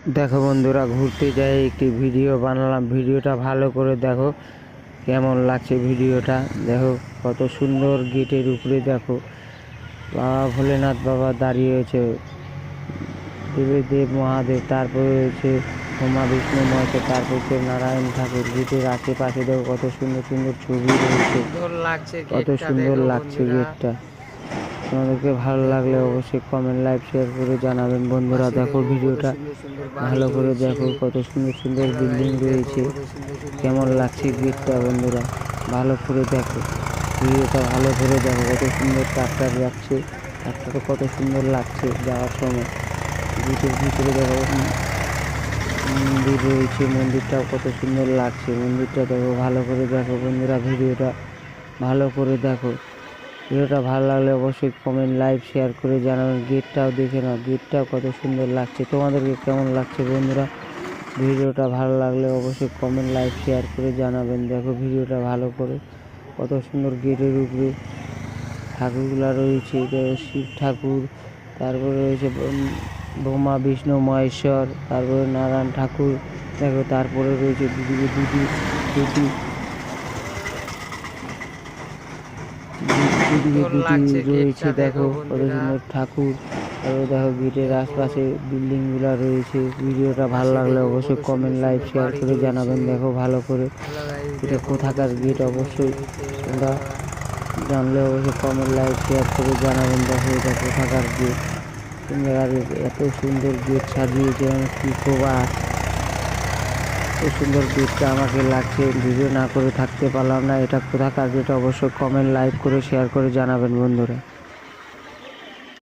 দেখো বন্ধুরা, ঘুরতে যাই একটি ভিডিও বানালাম। ভিডিওটা ভালো করে দেখো, কেমন লাগছে ভিডিওটা। দেখো কত সুন্দর গেটের উপরে দেখো বাবা ভোলেনাথ বাবা দাঁড়িয়ে রয়েছে, দেব মহাদেব, তারপরে রয়েছে উমা বিষ্ণু মহেশ্বর, তারপর হচ্ছে নারায়ণ ঠাকুর। গেটের আশেপাশে দেখো কত সুন্দর সুন্দর ছবি রয়েছে, কত সুন্দর লাগছে গেটটা। তোমাদেরকে ভালো লাগলে অবশ্যই কমেন্ট লাইক শেয়ার করে জানাবেন বন্ধুরা। দেখো ভিডিওটা ভালো করে দেখো, কত সুন্দর সুন্দর বিল্ডিং রয়েছে, কেমন লাগছে গেটটা বন্ধুরা। ভালো করে দেখো ভিডিওটা, ভালো করে দেখো। কত সুন্দর ট্রাক্টর যাচ্ছে, ট্রাক্টরটা কত সুন্দর লাগছে যাওয়ার সময়। গেটের ভিতরে দেখো মন্দির রয়েছে, মন্দিরটাও কত সুন্দর লাগছে। মন্দিরটা দেখো, ভালো করে দেখো বন্ধুরা। ভিডিওটা ভালো করে দেখো। ভিডিওটা ভালো লাগলে অবশ্যই কমেন্ট লাইক শেয়ার করে জানাবেন। গেটটাও দেখে নাও, গেটটাও কত সুন্দর লাগছে। তোমাদেরকে কেমন লাগছে বন্ধুরা? ভিডিওটা ভালো লাগলে অবশ্যই কমেন্ট লাইক শেয়ার করে জানাবেন। দেখো ভিডিওটা ভালো করে, কত সুন্দর গেটের উপরে ঠাকুরগুলা রয়েছে। দেখো শিব ঠাকুর, তারপরে রয়েছে ব্রহ্মা বিষ্ণু মহেশ্বর, তারপরে নারায়ণ ঠাকুর। দেখো তারপরে রয়েছে দুদিকে দুটি দুটি রয়েছে। দেখো কত সুন্দর ঠাকুর। তারপরে দেখো গেটের আশপাশে বিল্ডিং গুলা রয়েছে। ভিডিওটা ভালো লাগলে অবশ্যই কমেন্ট লাইক শেয়ার করে জানাবেন। দেখো ভালো করে এটা কোথাকার গেট অবশ্যই তোমরা জানলে অবশ্যই কমেন্ট লাইক শেয়ার করে জানাবেন। দেখো এটা কোথাকার গেট, এত সুন্দর গেট সাজিয়েছে, আমি কি করবার। এত সুন্দর গেটটা আমাকে লাগছে, ভিডিও না করে থাকতে পারলাম না। এটা কোথাকার গেট অবশ্যই কমেন্ট লাইক করে শেয়ার করে জানাবেন বন্ধুরা।